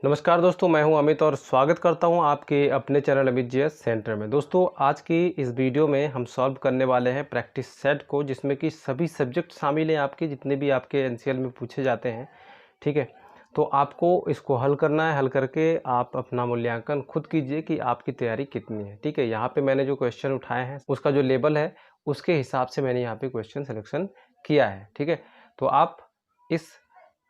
नमस्कार दोस्तों, मैं हूं अमित और स्वागत करता हूं आपके अपने चैनल अमित जीएस सेंटर में। दोस्तों, आज की इस वीडियो में हम सॉल्व करने वाले हैं प्रैक्टिस सेट को, जिसमें कि सभी सब्जेक्ट शामिल हैं आपके, जितने भी आपके एनसीएल में पूछे जाते हैं। ठीक है, तो आपको इसको हल करना है। हल करके आप अपना मूल्यांकन खुद कीजिए कि आपकी तैयारी कितनी है। ठीक है, यहाँ पे मैंने जो क्वेश्चन उठाए हैं उसका जो लेवल है उसके हिसाब से मैंने यहाँ पे क्वेश्चन सिलेक्शन किया है। ठीक है, तो आप इस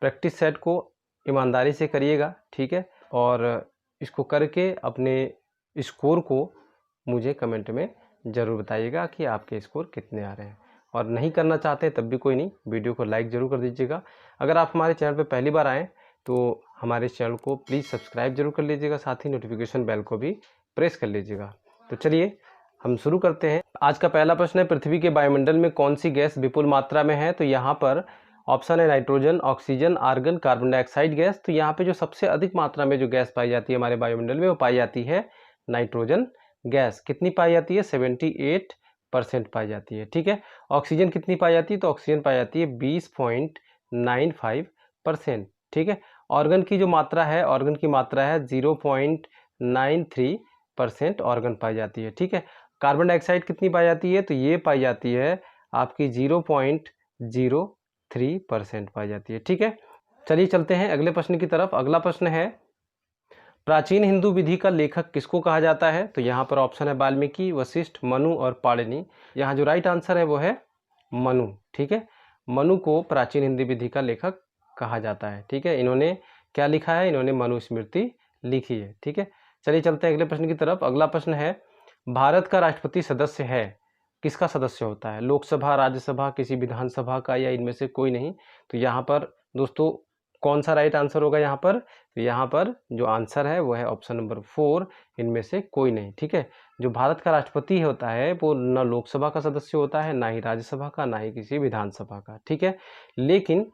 प्रैक्टिस सेट को ईमानदारी से करिएगा। ठीक है, और इसको करके अपने स्कोर को मुझे कमेंट में ज़रूर बताइएगा कि आपके स्कोर कितने आ रहे हैं। और नहीं करना चाहते तब भी कोई नहीं, वीडियो को लाइक ज़रूर कर दीजिएगा। अगर आप हमारे चैनल पर पहली बार आएँ तो हमारे चैनल को प्लीज़ सब्सक्राइब जरूर कर लीजिएगा, साथ ही नोटिफिकेशन बेल को भी प्रेस कर लीजिएगा। तो चलिए हम शुरू करते हैं। आज का पहला प्रश्न है, पृथ्वी के वायुमंडल में कौन सी गैस विपुल मात्रा में है? तो यहाँ पर ऑप्शन है nitrogen, oxygen, argon, carbon dioxide gas. तो यहाँ पे जो सबसे अधिक मात्रा में जो गैस पाई जाती है हमारे वायुमंडल में वो पाई जाती है नाइट्रोजन गैस। कितनी पाई जाती है? 78% पाई जाती है। ठीक है, ऑक्सीजन कितनी पाई जाती है? तो ऑक्सीजन पाई जाती है 20.95%। ठीक है, ऑर्गन की जो मात्रा है, ऑर्गन की मात्रा है 0.93% ऑर्गन पाई जाती है। ठीक है, कार्बन डाइऑक्साइड कितनी पाई जाती है? तो ये पाई जाती है आपकी 0.03% पाई जाती है। ठीक है, चलिए चलते हैं अगले प्रश्न की तरफ। अगला प्रश्न है, प्राचीन हिंदू विधि का लेखक किसको कहा जाता है? तो यहाँ पर ऑप्शन है वाल्मीकि, वशिष्ठ, मनु और पाणिनि। यहाँ जो राइट आंसर है वो है मनु। ठीक है, मनु को प्राचीन हिंदी विधि का लेखक कहा जाता है। ठीक है, इन्होंने क्या लिखा है? इन्होंने मनुस्मृति लिखी है। ठीक है, चलिए चलते हैं अगले प्रश्न की तरफ। अगला प्रश्न है, भारत का राष्ट्रपति सदस्य है, किसका सदस्य होता है? लोकसभा, राज्यसभा, किसी विधानसभा का, या इनमें से कोई नहीं? तो यहाँ पर दोस्तों कौन सा राइट आंसर होगा यहाँ पर? तो यहाँ पर जो आंसर है वो है ऑप्शन नंबर 4, इनमें से कोई नहीं। ठीक है, जो भारत का राष्ट्रपति होता है वो न लोकसभा का सदस्य होता है, ना ही राज्यसभा का, ना ही किसी विधानसभा का। ठीक है, लेकिन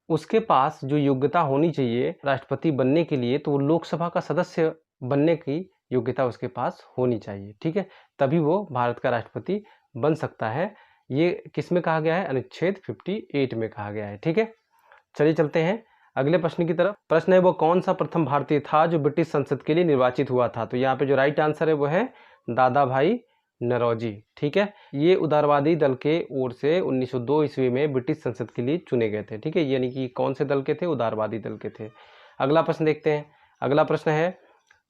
उसके पास जो योग्यता होनी चाहिए राष्ट्रपति बनने के लिए, तो वो लोकसभा का सदस्य बनने की योग्यता उसके पास होनी चाहिए। ठीक है, तभी वो भारत का राष्ट्रपति बन सकता है। ये किस में कहा गया है? अनुच्छेद 58 में कहा गया है। ठीक है, चलिए चलते हैं अगले प्रश्न की तरफ। प्रश्न है, वो कौन सा प्रथम भारतीय था जो ब्रिटिश संसद के लिए निर्वाचित हुआ था? तो यहाँ पे जो राइट आंसर है वो है दादा भाई नौरोजी। ठीक है, ये उदारवादी दल के ओर से 1902 ईस्वी में ब्रिटिश संसद के लिए चुने गए थे। ठीक है, यानी कि कौन से दल के थे? उदारवादी दल के थे। अगला प्रश्न देखते हैं। अगला प्रश्न है,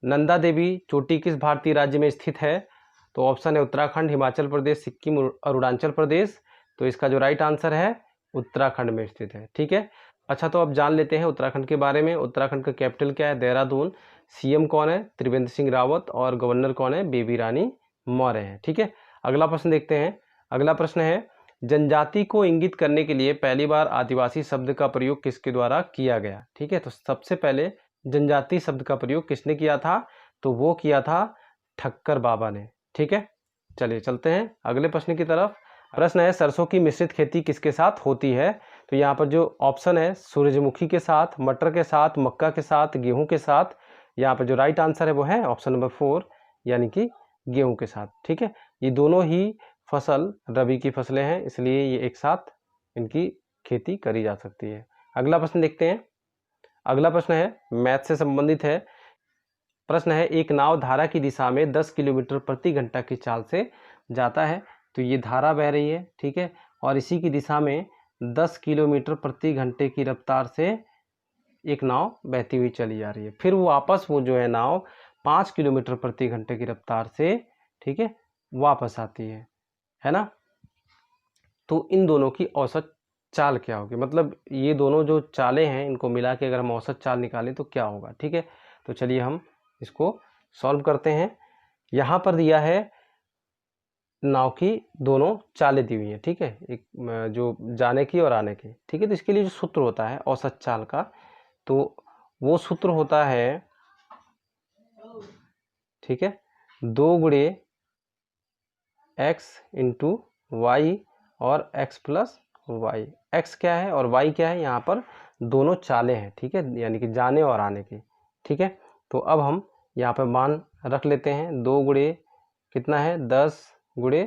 नंदा देवी चोटी किस भारतीय राज्य में स्थित है? तो ऑप्शन है उत्तराखंड, हिमाचल प्रदेश, सिक्किम और अरुणाचल प्रदेश। तो इसका जो राइट आंसर है उत्तराखंड में स्थित है। ठीक है, अच्छा तो अब जान लेते हैं उत्तराखंड के बारे में। उत्तराखंड का कैपिटल क्या है? देहरादून। सीएम कौन है? त्रिवेंद्र सिंह रावत। और गवर्नर कौन है? बेबी रानी मौर्य है। ठीक है, अगला प्रश्न देखते हैं। अगला प्रश्न है, जनजाति को इंगित करने के लिए पहली बार आदिवासी शब्द का प्रयोग किसके द्वारा किया गया? ठीक है, तो सबसे पहले जनजाति शब्द का प्रयोग किसने किया था? तो वो किया था ठक्कर बाबा ने। ठीक है, चलिए चलते हैं अगले प्रश्न की तरफ। प्रश्न है, सरसों की मिश्रित खेती किसके साथ होती है? तो यहाँ पर जो ऑप्शन है सूरजमुखी के साथ, मटर के साथ, मक्का के साथ, गेहूं के साथ। यहाँ पर जो राइट आंसर है वो है ऑप्शन नंबर 4, यानी कि गेहूं के साथ। ठीक है, ये दोनों ही फसल रबी की फसलें हैं, इसलिए ये एक साथ इनकी खेती करी जा सकती है। अगला प्रश्न देखते हैं। अगला प्रश्न है मैथ से संबंधित है। प्रश्न है, एक नाव धारा की दिशा में 10 किलोमीटर प्रति घंटा की चाल से जाता है। तो ये धारा बह रही है, ठीक है, और इसी की दिशा में 10 किलोमीटर प्रति घंटे की रफ्तार से एक नाव बहती हुई चली जा रही है। फिर वो वापस वो जो है नाव 5 किलोमीटर प्रति घंटे की रफ्तार से, ठीक है, वापस आती है ना? तो इन दोनों की औसत चाल क्या होगी? मतलब ये दोनों जो चालें हैं इनको मिला के अगर हम औसत चाल निकालें तो क्या होगा? ठीक है, तो चलिए हम इसको सॉल्व करते हैं। यहाँ पर दिया है नाव की दोनों चालें दी हुई हैं। ठीक है, एक जो जाने की और आने की। ठीक है, तो इसके लिए जो सूत्र होता है औसत चाल का, तो वो सूत्र होता है, ठीक है, 2 गुणे एक्स इंटू वाई और एक्स प्लस वाई। एक्स क्या है और वाई क्या है? यहाँ पर दोनों चालें हैं। ठीक है, यानी कि जाने और आने की। ठीक है, तो अब हम यहाँ पर मान रख लेते हैं। 2 गुणे कितना है? 10 गुणे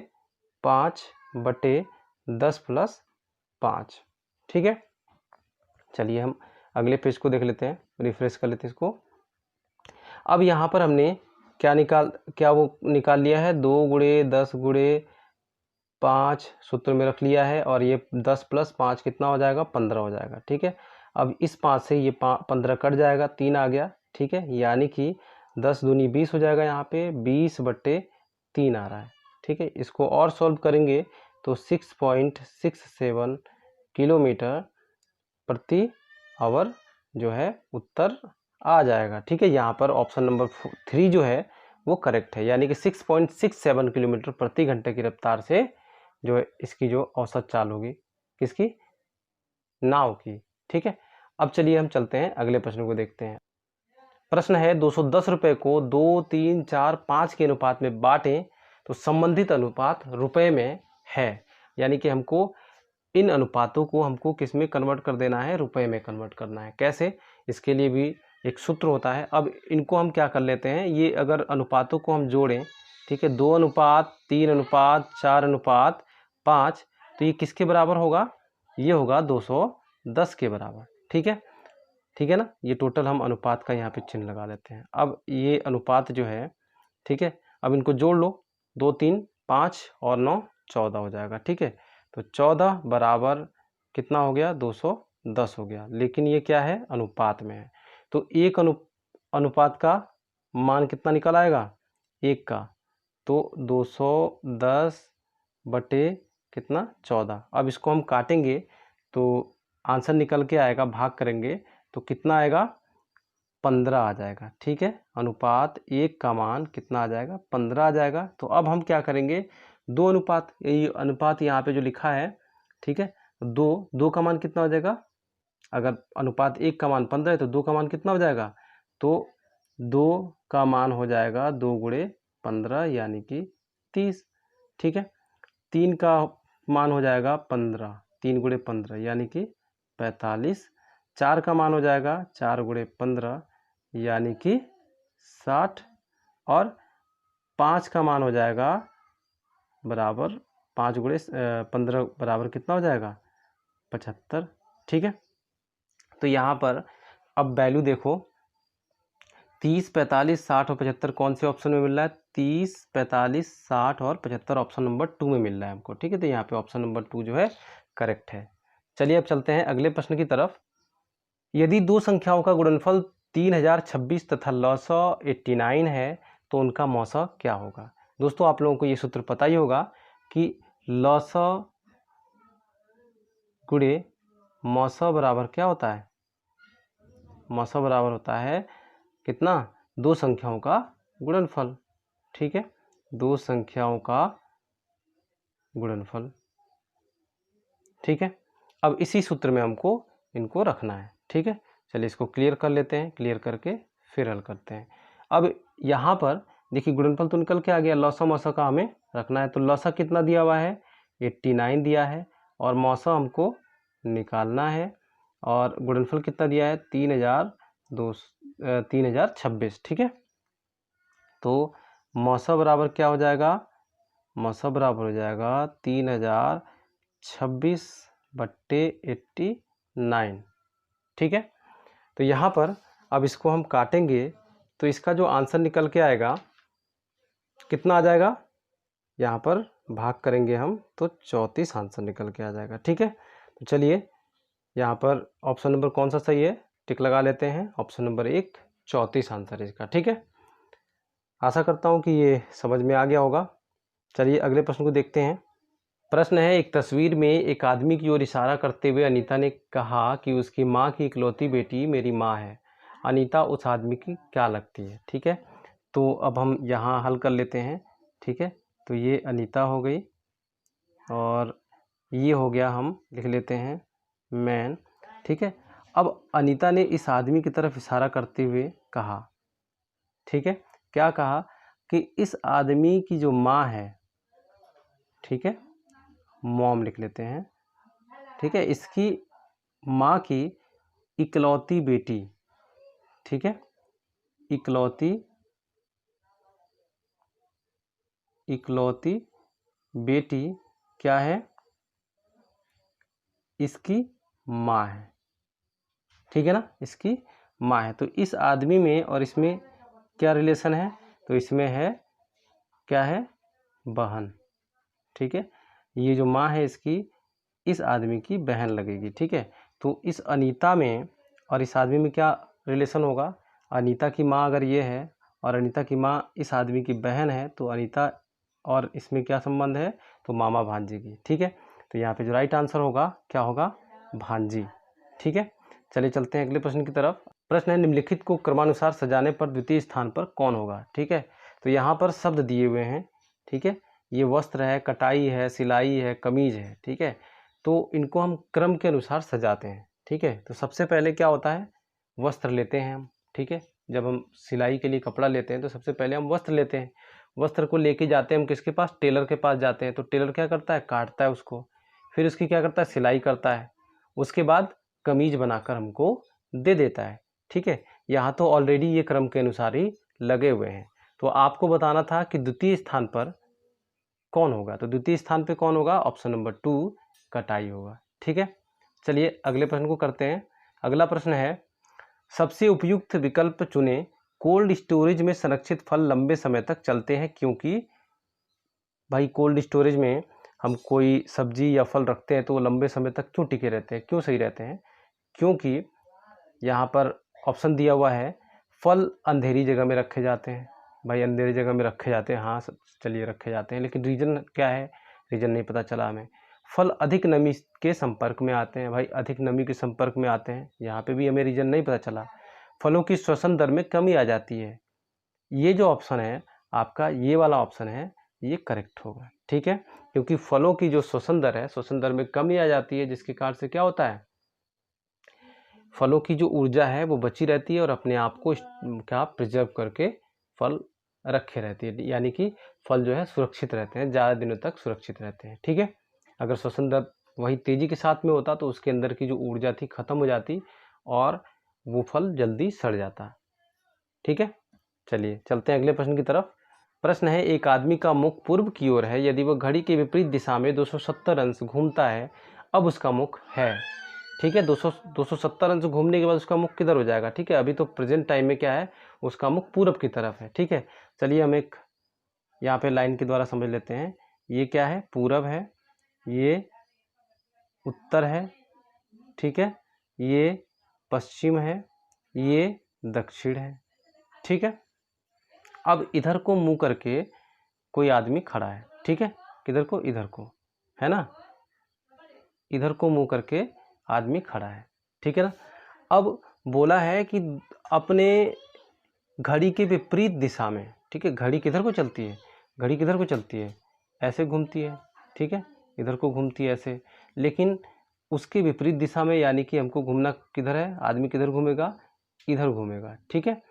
5 बटे 10 प्लस 5। ठीक है, चलिए हम अगले पेज को देख लेते हैं, रिफ्रेश कर लेते हैं इसको। अब यहाँ पर हमने क्या वो निकाल लिया है, 2 गुणे 10 गुणे 5 सूत्र में रख लिया है, और ये 10 + 5 कितना हो जाएगा, 15 हो जाएगा। ठीक है, अब इस 5 से ये 15 कट जाएगा, 3 आ गया। ठीक है, यानी कि 10 दूनी 20 हो जाएगा, यहाँ पे 20/3 आ रहा है। ठीक है, इसको और सॉल्व करेंगे तो 6.67 किलोमीटर प्रति आवर जो है उत्तर आ जाएगा। ठीक है, यहाँ पर ऑप्शन नंबर 3 जो है वो करेक्ट है, यानी कि 6.67 किलोमीटर प्रति घंटे की रफ्तार से जो है इसकी जो औसत चाल होगी, किसकी, नाव की। ठीक है, अब चलिए हम चलते हैं अगले प्रश्न को देखते हैं। प्रश्न है 210 रुपये को 2, 3, 4, 5 के अनुपात में बांटें तो संबंधित अनुपात रुपए में है, यानी कि हमको इन अनुपातों को हमको किस में कन्वर्ट कर देना है, रुपए में कन्वर्ट करना है। कैसे, इसके लिए भी एक सूत्र होता है। अब इनको हम क्या कर लेते हैं, ये अगर अनुपातों को हम जोड़ें, ठीक है, 2 अनुपात 3 अनुपात 4 अनुपात 5, तो ये किसके बराबर होगा, ये होगा 210 के बराबर। ठीक है ना, ये टोटल हम अनुपात का यहाँ पे चिन्ह लगा लेते हैं। अब ये अनुपात जो है, ठीक है, अब इनको जोड़ लो, 2, 3, 5 और 9 14 हो जाएगा। ठीक है, तो 14 बराबर कितना हो गया, 210 हो गया, लेकिन ये क्या है, अनुपात में है। तो एक अनुपात का मान कितना निकल आएगा, 1 का, तो 210 बटे कितना, 14। अब इसको हम काटेंगे तो आंसर निकल के आएगा, भाग करेंगे तो कितना आएगा, 15 आ जाएगा। ठीक है, अनुपात 1 का मान कितना आ जाएगा, 15 आ जाएगा। तो अब हम क्या करेंगे, दो अनुपात, ये अनुपात यहाँ पे जो लिखा है, ठीक है, दो का मान कितना हो जाएगा, अगर अनुपात 1 का मान 15 है तो 2 का मान कितना हो जाएगा, तो 2 का मान हो जाएगा 2 गुणे 15 यानी कि 30। ठीक है, 3 का मान हो जाएगा 15, 3 गुणे 15 यानी कि 45। 4 का मान हो जाएगा 4 गुणे 15 यानी कि 60, और 5 का मान हो जाएगा बराबर 5 गुणे 15 बराबर कितना हो जाएगा, 75। ठीक है, तो यहाँ पर अब वैल्यू देखो, 30, 45, 60 और 75 कौन से ऑप्शन में मिल रहा है, 30, 45, 60 और 75 ऑप्शन नंबर 2 में मिल रहा है हमको। ठीक है, तो यहाँ पे ऑप्शन नंबर 2 जो है करेक्ट है। चलिए अब चलते हैं अगले प्रश्न की तरफ। यदि दो संख्याओं का गुणनफल 3026 तथा 989 है तो उनका मौसा क्या होगा। दोस्तों आप लोगों को ये सूत्र पता ही होगा कि लौसा गुणे मौसा बराबर क्या होता है, मौसा बराबर होता है कितना, दो संख्याओं का गुणनफल। ठीक है, दो संख्याओं का गुणनफल। ठीक है, अब इसी सूत्र में हमको इनको रखना है। ठीक है, चलिए इसको क्लियर कर लेते हैं, क्लियर करके फिर हल करते हैं। अब यहाँ पर देखिए गुणनफल तो निकल के आ गया, लौसा मौसा का हमें रखना है। तो लौसा कितना दिया हुआ है, 89 दिया है, और मौसा हमको निकालना है, और गुणनफल कितना दिया है, 3026। ठीक है, तो मौसा बराबर क्या हो जाएगा, मौसा बराबर हो जाएगा 3026 बट्टे 89। ठीक है, तो यहाँ पर अब इसको हम काटेंगे तो इसका जो आंसर निकल के आएगा कितना आ जाएगा, यहाँ पर भाग करेंगे हम तो 34 आंसर निकल के आ जाएगा। ठीक है, तो चलिए यहाँ पर ऑप्शन नंबर कौन सा सही है, टिक लगा लेते हैं, ऑप्शन नंबर 1 34 आंसर इसका। ठीक है, आशा करता हूँ कि ये समझ में आ गया होगा। चलिए अगले प्रश्न को देखते हैं। प्रश्न है, एक तस्वीर में एक आदमी की ओर इशारा करते हुए अनीता ने कहा कि उसकी माँ की इकलौती बेटी मेरी माँ है। अनीता उस आदमी की क्या लगती है। ठीक है, तो अब हम यहाँ हल कर लेते हैं। ठीक है, तो ये अनीता हो गई, और ये हो गया, हम लिख लेते हैं मैन। ठीक है, अब अनीता ने इस आदमी की तरफ इशारा करते हुए कहा, ठीक है, क्या कहा कि इस आदमी की जो माँ है, ठीक है, मॉम लिख लेते हैं। ठीक है, इसकी माँ की इकलौती बेटी, ठीक है, इकलौती बेटी क्या है, इसकी माँ है। ठीक है ना, इसकी माँ है। तो इस आदमी में और इसमें क्या रिलेशन है, तो इसमें है क्या है, बहन। ठीक है, ये जो माँ है इसकी इस आदमी की बहन लगेगी। ठीक है, तो इस अनीता में और इस आदमी में क्या रिलेशन होगा, अनीता की माँ अगर ये है और अनीता की माँ इस आदमी की बहन है तो अनीता और इसमें क्या संबंध है, तो मामा भांजी की। ठीक है, तो यहाँ पे जो राइट आंसर होगा क्या होगा, भांजी। ठीक है, चलिए चलते हैं अगले प्रश्न की तरफ। प्रश्न है, निम्नलिखित को क्रमानुसार सजाने पर द्वितीय स्थान पर कौन होगा। ठीक है, तो यहाँ पर शब्द दिए हुए हैं। ठीक है, ये वस्त्र है, कटाई है, सिलाई है, कमीज है। ठीक है, तो इनको हम क्रम के अनुसार सजाते हैं। ठीक है, तो सबसे पहले क्या होता है, वस्त्र लेते हैं हम। ठीक है, जब हम सिलाई के लिए कपड़ा लेते हैं तो सबसे पहले हम वस्त्र लेते हैं। वस्त्र को लेके जाते हैं हम किसके पास, टेलर के पास जाते हैं। तो टेलर क्या करता है, काटता है उसको, फिर उसकी क्या करता है, सिलाई करता है, उसके बाद कमीज बनाकर हमको दे देता है। ठीक है, यहाँ तो ऑलरेडी ये क्रम के अनुसार ही लगे हुए हैं। तो आपको बताना था कि द्वितीय स्थान पर कौन होगा, तो द्वितीय स्थान पे कौन होगा, ऑप्शन नंबर 2 कटाई होगा। ठीक है, चलिए अगले प्रश्न को करते हैं। अगला प्रश्न है, सबसे उपयुक्त विकल्प चुने, कोल्ड स्टोरेज में संरक्षित फल लंबे समय तक चलते हैं क्योंकि। भाई कोल्ड स्टोरेज में हम कोई सब्जी या फल रखते हैं तो वो लंबे समय तक क्यों टिके रहते हैं, क्यों सही रहते हैं, क्योंकि यहाँ पर ऑप्शन दिया हुआ है, फल अंधेरी जगह में रखे जाते हैं। भाई अंधेरी जगह में रखे जाते हैं, हाँ चलिए रखे जाते हैं, लेकिन रीज़न क्या है, रीज़न नहीं पता चला हमें। फल अधिक नमी के संपर्क में आते हैं, भाई अधिक नमी के संपर्क में आते हैं, यहाँ पे भी हमें रीज़न नहीं पता चला। फलों की श्वसन दर में कमी आ जाती है। ये जो ऑप्शन है आपका, ये वाला ऑप्शन है, ये करेक्ट होगा। ठीक है, क्योंकि फलों की जो श्वसन दर है, श्वसन दर में कमी आ जाती है, जिसके कारण से क्या होता है, फलों की जो ऊर्जा है वो बची रहती है और अपने आप को क्या प्रिजर्व करके फल रखे रहती है, यानी कि फल जो है सुरक्षित रहते हैं, ज़्यादा दिनों तक सुरक्षित रहते हैं। ठीक है, अगर श्वसन दर वही तेज़ी के साथ में होता तो उसके अंदर की जो ऊर्जा थी ख़त्म हो जाती और वो फल जल्दी सड़ जाता। ठीक है, चलिए चलते हैं अगले प्रश्न की तरफ। प्रश्न है, एक आदमी का मुख पूर्व की ओर है, यदि वह घड़ी के विपरीत दिशा में 270 अंश घूमता है, अब उसका मुख है। ठीक है, 270 अंश घूमने के बाद उसका मुख किधर हो जाएगा। ठीक है, अभी तो प्रेजेंट टाइम में क्या है, उसका मुख पूरब की तरफ है। ठीक है, चलिए हम एक यहाँ पे लाइन के द्वारा समझ लेते हैं। ये क्या है, पूरब है, ये उत्तर है, ठीक है, ये पश्चिम है, ये दक्षिण है। ठीक है, अब इधर को मुंह करके कोई आदमी खड़ा है। ठीक है, किधर को, इधर को, है ना, इधर को मुंह करके आदमी खड़ा है। ठीक है ना, अब बोला है कि अपने घड़ी के विपरीत दिशा में। ठीक है, घड़ी किधर को चलती है, घड़ी किधर को चलती है, ऐसे घूमती है। ठीक है, इधर को घूमती है ऐसे, लेकिन उसके विपरीत दिशा में, यानी कि हमको घूमना किधर है, आदमी किधर घूमेगा, इधर घूमेगा। ठीक है,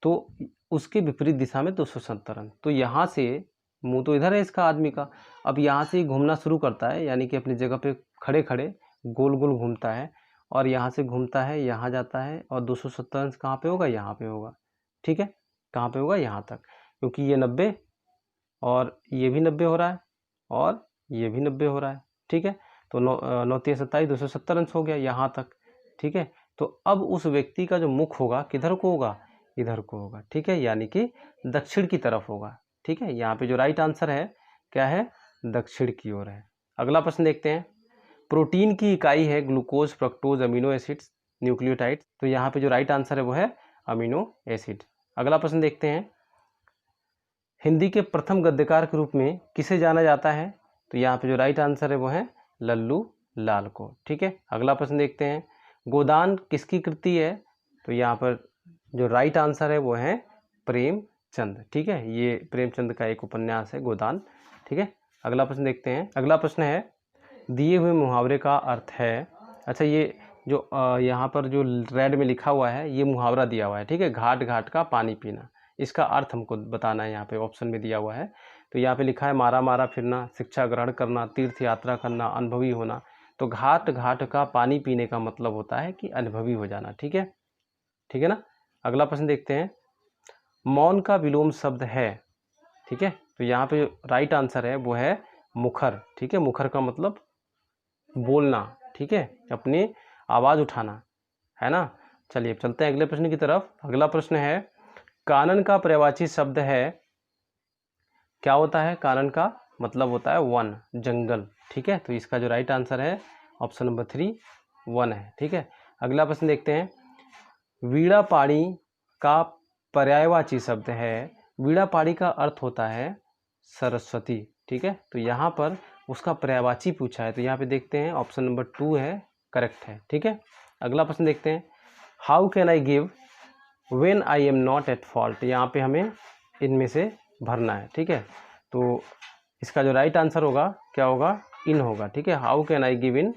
तो उसके विपरीत दिशा में 270 अंश, तो यहाँ से मुंह तो इधर है इसका आदमी का, अब यहाँ से ही घूमना शुरू करता है, यानी कि अपनी जगह पे खड़े खड़े गोल गोल घूमता है और यहाँ से घूमता है, यहाँ जाता है और 270 अंश कहाँ पे होगा, यहाँ पे होगा। ठीक है, कहाँ पे होगा, यहाँ तक, क्योंकि ये 90 और ये भी 90 हो रहा है और ये भी 90 हो रहा है। ठीक है, तो 9 3 27 270 अंश हो गया यहाँ तक। ठीक है, तो अब उस व्यक्ति का जो मुख होगा किधर को होगा, इधर को होगा। ठीक है, यानी कि दक्षिण की तरफ होगा। ठीक है, यहाँ पे जो राइट आंसर है क्या है, दक्षिण की ओर है। अगला प्रश्न देखते हैं। प्रोटीन की इकाई है glucose, fructose, amino acids, nucleotide, तो यहाँ पे जो राइट आंसर है वो है अमीनो एसिड। अगला प्रश्न देखते हैं। हिंदी के प्रथम गद्यकार के रूप में किसे जाना जाता है, तो यहाँ पे जो राइट आंसर है वो है लल्लू लाल को। ठीक है, अगला प्रश्न देखते हैं। गोदान किसकी कृति है, तो यहाँ पर जो राइट आंसर है वो है प्रेमचंद। ठीक है, ये प्रेमचंद का एक उपन्यास है गोदान। ठीक है, अगला प्रश्न देखते हैं। अगला प्रश्न है, दिए हुए मुहावरे का अर्थ है। अच्छा, ये जो यहाँ पर जो रेड में लिखा हुआ है ये मुहावरा दिया हुआ है। ठीक है, घाट घाट का पानी पीना, इसका अर्थ हमको बताना है, यहाँ पे ऑप्शन में दिया हुआ है। तो यहाँ पे लिखा है मारा मारा फिरना, शिक्षा ग्रहण करना, तीर्थ यात्रा करना, अनुभवी होना। तो घाट घाट का पानी पीने का मतलब होता है कि अनुभवी हो जाना। ठीक है, ठीक है ना। अगला प्रश्न देखते हैं। मौन का विलोम शब्द है। ठीक है, तो यहाँ पे राइट आंसर है वो है मुखर। ठीक है, मुखर का मतलब बोलना। ठीक है, अपनी आवाज़ उठाना, है ना। चलिए चलते हैं अगले प्रश्न की तरफ। अगला प्रश्न है, कानन का पर्यायवाची शब्द है, क्या होता है? कानन का मतलब होता है वन, जंगल। ठीक है, तो इसका जो राइट आंसर है ऑप्शन नंबर 3 वन है। ठीक है, अगला प्रश्न देखते हैं। वीणा पाणी का पर्यायवाची शब्द है, वीणा पाणी का अर्थ होता है सरस्वती। ठीक है, तो यहाँ पर उसका पर्यायवाची पूछा है, तो यहाँ पे देखते हैं ऑप्शन नंबर 2 है, करेक्ट है। ठीक है, अगला प्रश्न देखते हैं। How can I give when I am not at fault, यहाँ पे हमें इनमें से भरना है। ठीक है, तो इसका जो राइट आंसर होगा क्या होगा? इन होगा। ठीक है, how can I give in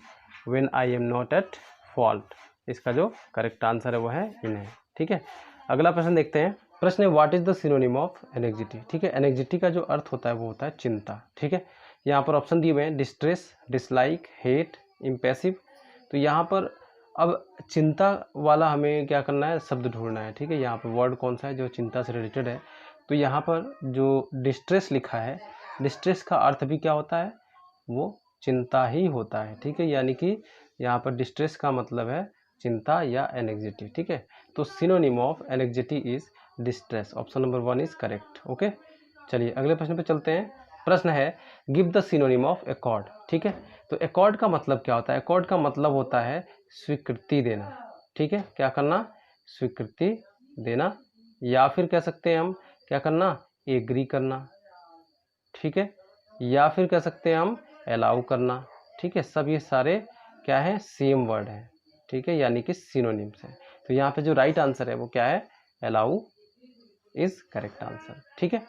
when I am not at fault, इसका जो करेक्ट आंसर है वो है इन है। ठीक है, अगला प्रश्न देखते हैं। प्रश्न है what is the synonym of anxiety. ठीक है, एनेक्सिटी का जो अर्थ होता है वो होता है चिंता। ठीक है, यहाँ पर ऑप्शन दिए हुए हैं डिस्ट्रेस, डिसलाइक, हेट, इम्पैसिव। तो यहाँ पर अब चिंता वाला हमें क्या करना है? शब्द ढूंढना है। ठीक है, यहाँ पर वर्ड कौन सा है जो चिंता से रिलेटेड है? तो यहाँ पर जो डिस्ट्रेस लिखा है, डिस्ट्रेस का अर्थ भी क्या होता है? वो चिंता ही होता है। ठीक है, यानी कि यहाँ पर डिस्ट्रेस का मतलब है चिंता या एनेक्सिटी। ठीक है, तो synonym of anxiety is distress. Option number 1 is correct. Okay, चलिए अगले प्रश्न पे चलते हैं। प्रश्न है give the synonym of accord. ठीक है, तो एकॉर्ड का मतलब क्या होता है? एकॉर्ड का मतलब होता है स्वीकृति देना। ठीक है, क्या करना? स्वीकृति देना, या फिर कह सकते हैं हम क्या करना? एग्री करना। ठीक है, या फिर कह सकते हैं हम अलाउ करना। ठीक है, सब ये सारे क्या है? सेम वर्ड है। ठीक है, यानी कि सिनोनिम्स है। तो यहाँ पे जो राइट आंसर है वो क्या है? Allow is correct answer. ठीक है,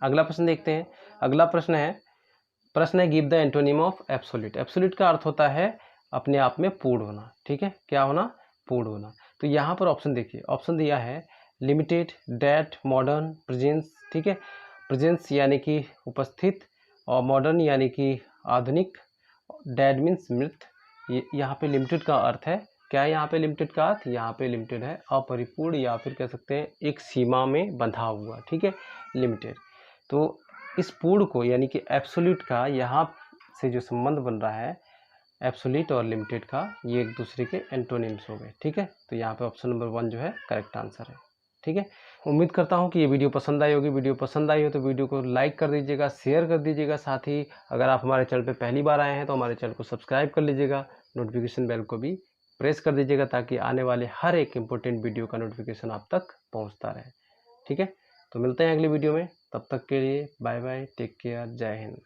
अगला प्रश्न देखते हैं। अगला प्रश्न है give the antonym of absolute. Absolute का अर्थ होता है अपने आप में पूर्ण होना। ठीक है, क्या होना? पूर्ण होना। तो यहाँ पर ऑप्शन देखिए, ऑप्शन दिया है लिमिटेड, डेट, मॉडर्न, प्रेजेंस। ठीक है, प्रेजेंस यानी कि उपस्थित, और मॉडर्न यानी कि आधुनिक, डेड मीन्स मृत। ये यहाँ पे लिमिटेड का अर्थ है क्या है? यहाँ पे लिमिटेड का अर्थ यहाँ पे लिमिटेड है अपरिपूर्ण, या फिर कह सकते हैं एक सीमा में बंधा हुआ। ठीक है, लिमिटेड। तो इस पूर्ण को यानी कि एब्सोल्यूट का यहाँ से जो संबंध बन रहा है एब्सोल्यूट और लिमिटेड का, ये एक दूसरे के एंटोनिम्स हो गए। ठीक है, तो यहाँ पे ऑप्शन नंबर 1 जो है करेक्ट आंसर है। ठीक है, उम्मीद करता हूँ कि ये वीडियो पसंद आई होगी। वीडियो पसंद आई हो तो वीडियो को लाइक कर दीजिएगा, शेयर कर दीजिएगा। साथ ही अगर आप हमारे चैनल पे पहली बार आए हैं तो हमारे चैनल को सब्सक्राइब कर लीजिएगा, नोटिफिकेशन बेल को भी प्रेस कर दीजिएगा, ताकि आने वाले हर एक इम्पोर्टेंट वीडियो का नोटिफिकेशन आप तक पहुँचता रहे। ठीक है, तो मिलते हैं अगली वीडियो में, तब तक के लिए बाय बाय, टेक केयर, जय हिंद।